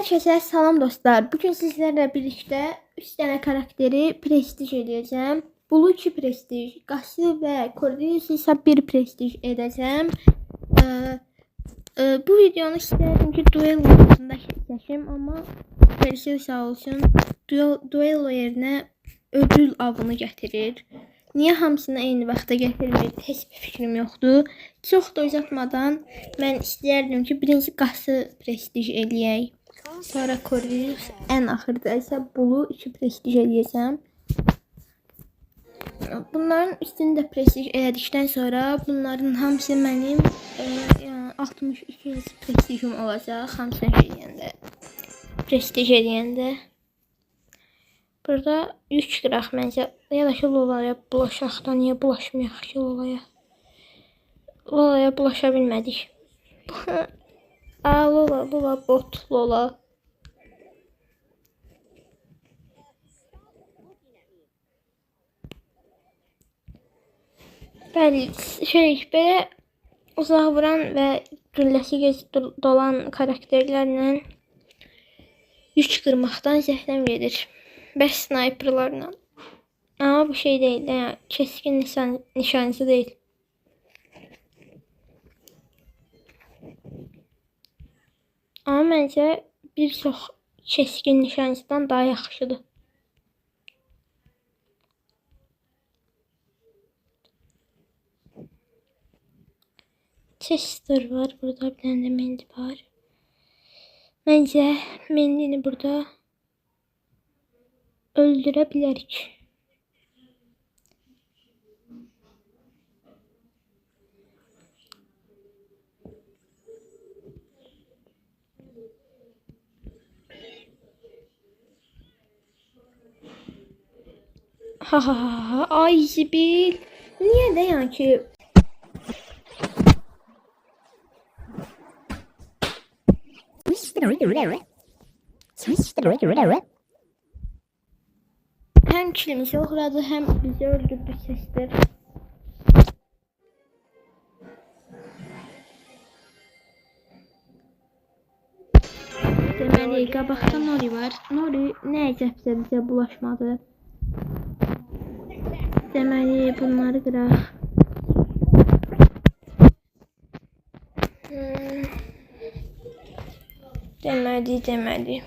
Herkese salam dostlar. Bugün sizlerle birlikte 3 tane karakteri prestij edeceğim. Blue 2 prestij, Gasly ve Cordelis ise 1 prestij edeceğim. Bu videonu istedim ki duello'sunda çekeyim ama Persil sağ olsun duello yerine ödül avını getirir. Niye hamısını eyni vaxtda gətirmir? Heç bir fikrim yoxdur. Çox da uzatmadan mən istəyərdim ki, birinci Gasly prestij eləyək. Sonra Cordelis, en axırda isə Blue 2 prestij eləyəcəm. Bunların üstünü də prestij elədikdən sonra bunların hamısı mənim yəni 62 prestijim olacaq. Hamısını eləyəndə, prestij eləyəndə. Burada yük qıraq məncə. Ya da ki Lolaya bulaşaq da, niyə bulaşmayaq ki Lolaya? Lolaya bulaşa bilmədik. Lola bot Lola. Bəli, belə uzaq vuran və gülləsi gec dolan karakterlərlə yük qırmaqdan zəhləm gedir. Bəs sniperlarla. Ama bu şey değil, yani keskin nişancı değil. Ama məncə bir çox keskin nişancıdan daha yaxşıdır. Chester var burada, bir tane de Mendy var. Məncə Mendy'ni burada öldürebilirik. Ay Zibil. Niye de yani ki? Hem kilimizi uğradı hem bizi öldürdü sesler. Deməli, qabaqda Nori var. Nori nə əcəbsə bizə bulaşmadı. Deməli, bunları qıraq. Deməli.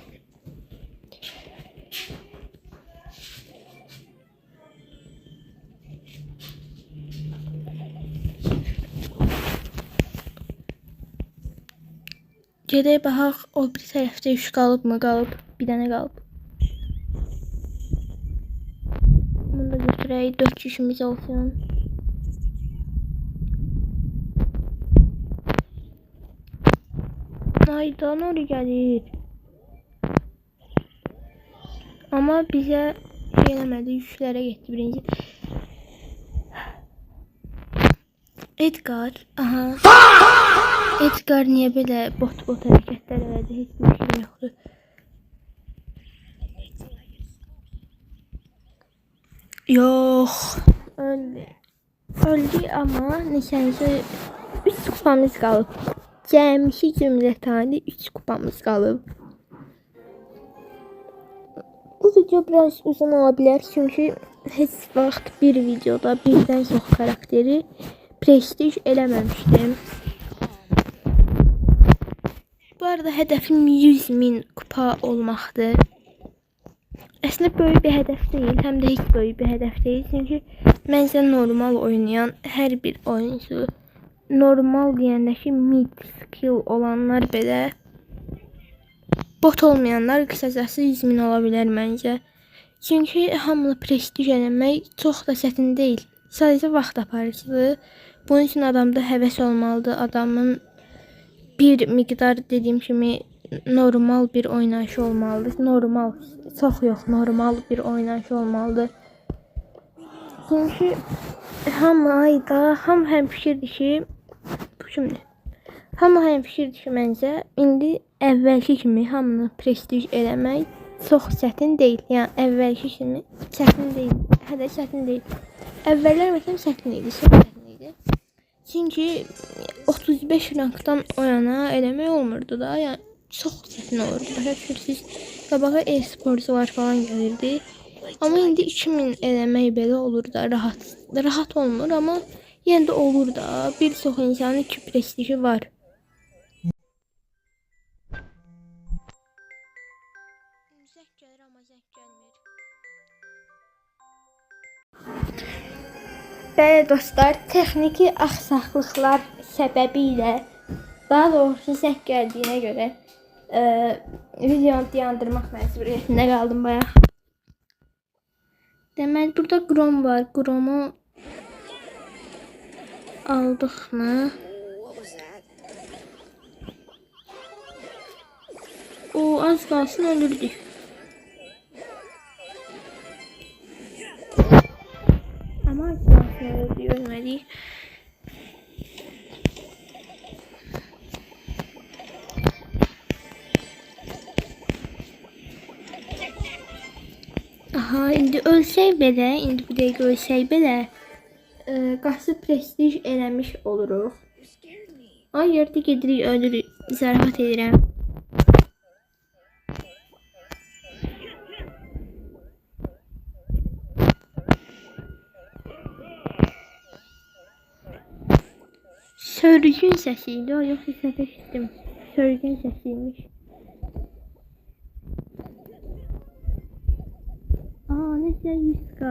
Gedək baxaq, o bir tərəfdə 3 qalıb mı? Qalıb. Bir dənə qalıb. Bunu da götürək, 4 kişimiz olsun. Ayda Nori gəlir. Amma bizə şey eləmədi, yüklərə getdi birinci. Edgar, aha. Edgar niye böyle bot hareketler verdi? Hiçbir şey yoktu. Yok. Öldü ama nişancı 3 kupamız qalıb. Cəmşi cümlətani 3 kupamız qalıb. Bu video biraz uzun olabilir çünkü heç vaxt bir videoda birdən çox karakteri prestij eləməmişdim. Bu arada hedefim 100.000 kupa olmaktır. Aslında böyle bir hedef değil, hem de hiç böyle bir hedef değil. Çünkü bence normal oynayan her bir oyuncu, normal diyendeki mid skill olanlar belə, bot olmayanlar kısacası 100.000 olabilir bence. Çünkü hamını prestij eləmək çox da çətin değil. Sadəcə vaxt aparıcıdır. Bunun için adamda həvəs olmalıdır. Adamın bir miqdar dediğim kimi normal bir oynayışı olmalıdır. Normal bir oynayışı olmalıdır. Çünkü hamı hemfikirdir ki məncə indi əvvəlki kimi hamını prestij eləmək çox çətin deyil. Yəni əvvəlki kimi çətin deyil. Hələ çətin deyil. Əvvəllər məsələn çətin idi, çox çətin idi. Çünkü 35 rankdan o yana eləmək olmurdu da. Yəni çox çətin olurdu. Başa düşürsünüz? Qabağa e-sporcular falan gəlirdi. Amma indi 2000 eləmək belə olur da, rahat olmur, amma yenə də olur da. Bir çox insanın 2 prestiji var. Zəng gəlir, amma zəng gəlmir. Bəli dostlar, texniki aksaklıqlar səbəbilə, daha doğrusu zəng gəldiyinə görə videonu dayandırmaq məcburiyyətində qaldım bayaq. Deməli, burada Grom var. Grom'u aldıq mı? O, az qalsın ölürdük. Ama az qalsın ölürdük, ölmədik. Aha, indi ölsək belə, indi bu dəqiqə ölsək belə qası prestij eləmiş oluruq. Ay, yerdə gedirik, ölürük, zarafat edirəm. Sörgün səsiydi, o yox, səhv etdim. Sörgün səsiymiş. Aa, nəsə 100k.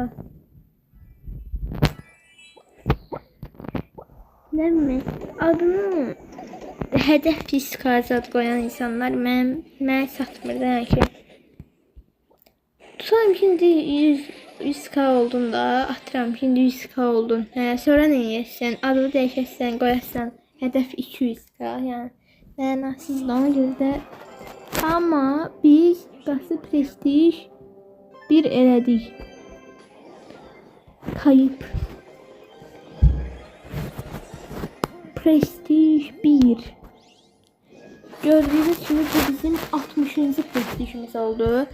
Nəmi? Adını hədəf fiskazat qoyan insanlar mənə satmır, yəni ki. Tutalım ki, indi 100k oldun da, atıram ki, indi 100k oldun. Sonra nə yiyəsən, adını dəyişəsən, qoyasan, hədəf 200k, yəni mənasız da ona görə də. Amma biz qası prestij 1 elədik. Kayıp. Prestij 1. Gördüğünüz kimi bu bizim 60-cı prestijimiz oldu.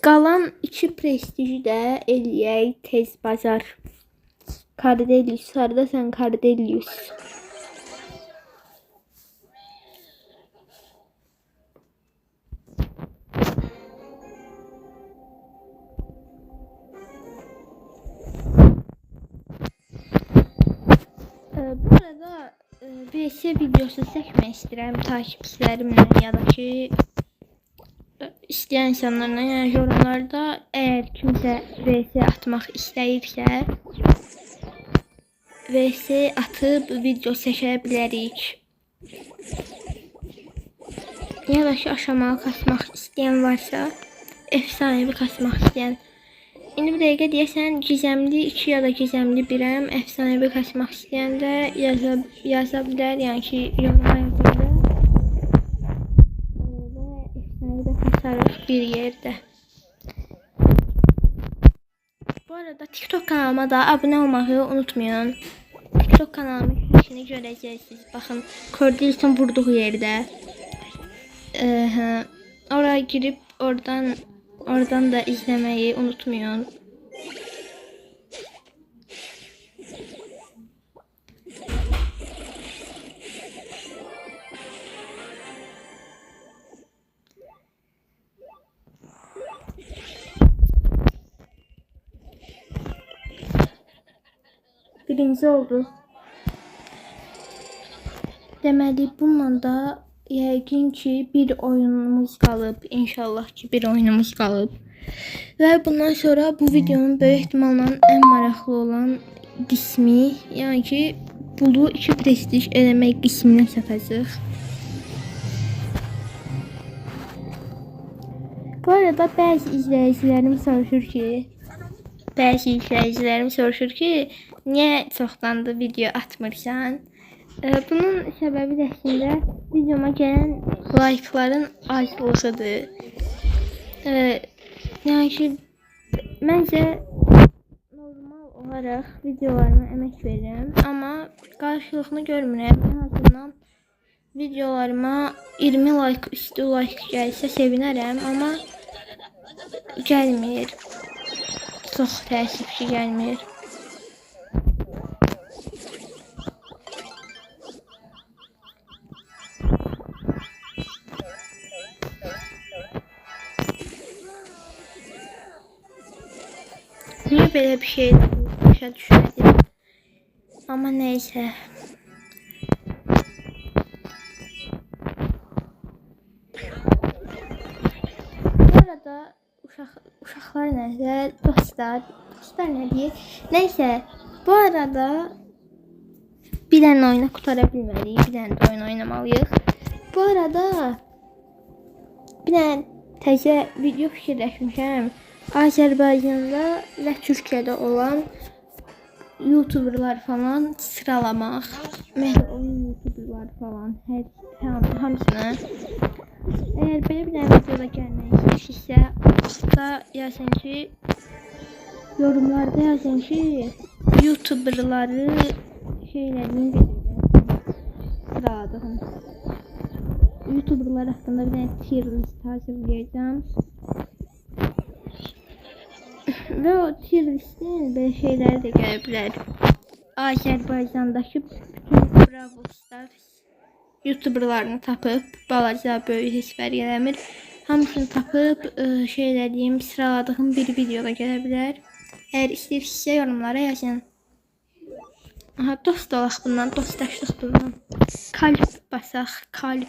Qalan 2 prestiji də eləyək tez bazar. Cardelius, haradasan Cardelius? Bu arada VS videosu çəkmək istəyirəm takipçilərimlə ya da ki istəyən insanlarla, yəni yorumlarda əgər kimsə VS atmaq istəyirsə VS atıb video çəkə bilərik. Ya da ki aşamalı kasmaq istəyən varsa, efsanevi kasmaq istəyən. İndi bu dəqiqə deyəsən gizemli 2 ya da gizemli 1'əm, efsanevi kasmaq istəyən də yaza bilər, yəni ki yoruma yazılır. Bir yerde. Bu arada TikTok kanalıma da abone olmayı unutmayın. TikTok kanalımın işini göreceksiniz. Bakın Cordelius'un vurduğu yerde. Oraya girip oradan da izlemeyi unutmayın. Birinci oldu. Deməli bununla da yəqin ki bir oyunumuz qalıb. İnşallah ki bir oyunumuz qalıb. Və bundan sonra bu videonun böyük ehtimalla ən maraqlı olan qismi, yəni ki bunu 2 prestij eləmək qisminə çatacaq. Bu arada bəzi izləyicilərim soruşur ki, niyə çoxdandır video atmırsan? Bunun səbəbi də əslində videoma gələn like'ların azlığıdır. Yəni ki, məncə normal olaraq videolarıma əmək verirəm, amma qarşılığını görmürəm. Ən azından videolarıma 20 like üstü like gəlsə sevinərəm, amma gəlmir. Çox təəssüf ki gəlmir. Niye böyle bir şey başa düşmedim? Ama neyse. Bu arada uşaqlar nəsə, dostlar nə deyir? Neyse, bu arada bir dənə oyunu qutara bilmədik, bir dənə də oyun oynamalıyıq. Bu arada bir dənə təzə video fikirləşmişəm. Azərbaycanda və Türkiyədə olan YouTuberlar falan sıralamaq. Mən oyun YouTuberlar falan hamısını. Eğer böyle bir videoda gelmek istersə, altta yazın ki, yorumlarda yazın ki, YouTuberları şeylerini sıraladığım. YouTuberlar hakkında bir tane tier list hazırlayacağım. Ve o tier listin böyle şeyler de gelebilir. Azerbaycan'daki bütün Bravo Stars YouTuberlarını tapıb, balaca böyük heç fərq eləmir. Hamısını tapıb şeylədiyim, sıraladığım bir videoda gələ bilər. Əgər istəyirsinizsə yorumlara yazın. Aha, dost olaq bundan, dostlaşdıq bundan. Kalp basaq, kalp.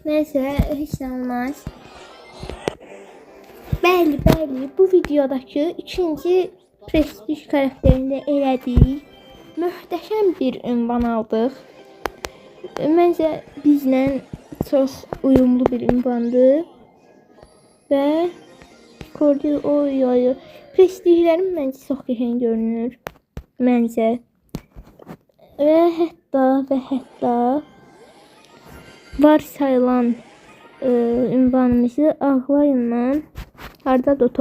Neyse, hiç olmaz. Bəli, bu videodakı ikinci prestij karakterində elədik. Möhtəşəm bir ünvan aldıq. Məncə bizlə çox uyumlu bir ünvandır. Və oy. Prestijlərim məncə çox qəşəng görünür. Məncə. Və hətta varsayılan ünvanımızı ağlayın. Hardadır o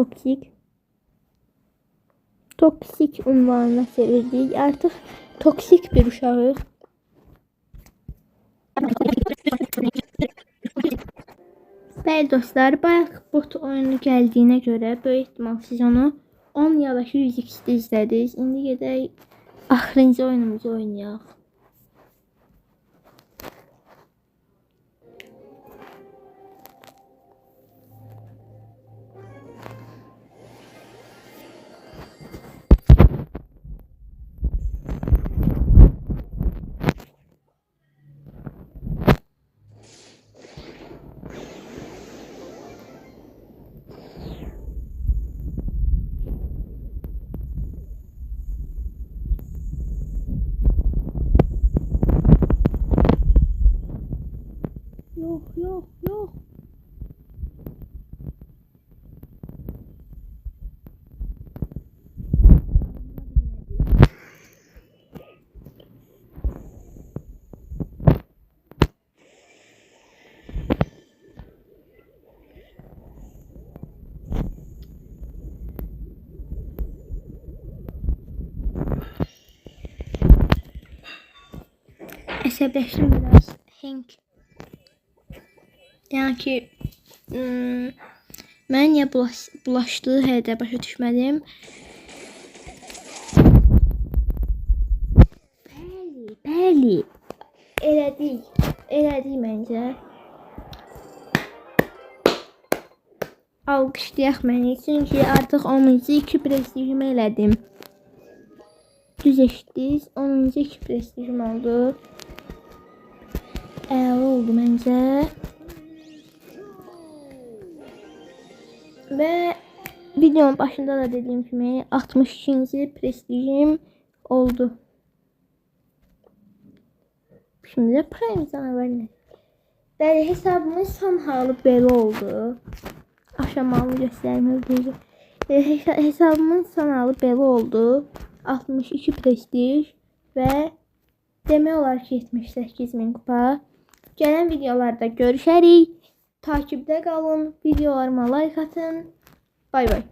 toksik ünvanına çevirdik. Artıq toksik bir uşağıq. Bəli dostlar, bayaq bot oyunu gəldiyinə görə böyük ehtimal siz onu 10 ya da 100x-də izlədiniz. İndi gedək axırıncı oyunumuzu oynayaq. Yok. Əsəbləşdim biraz. Hank. Yəni ki, mən niyə bulaşdığı hələ də başa düşmədim. Bəli. Elədik məncə. Alqışlayaq məni, çünki artıq 10-cu 2 prestijimi elədim. Düz eşitdiniz, 10-cu 2 prestijim oldu. Əla oldu məncə. Ve videonun başında da dediğim gibi 62. prestijim oldu. Şimdi de Prime canavarı. Bəli, hesabımın son halı belə oldu. Aşamalını göstərməyəcəm. Hesabımın son halı belə oldu. 62 prestij və demək olar ki 78.000 kupa. Gələn videolarda görüşərik. Takipdə qalın, videolarıma like atın. Bay bay.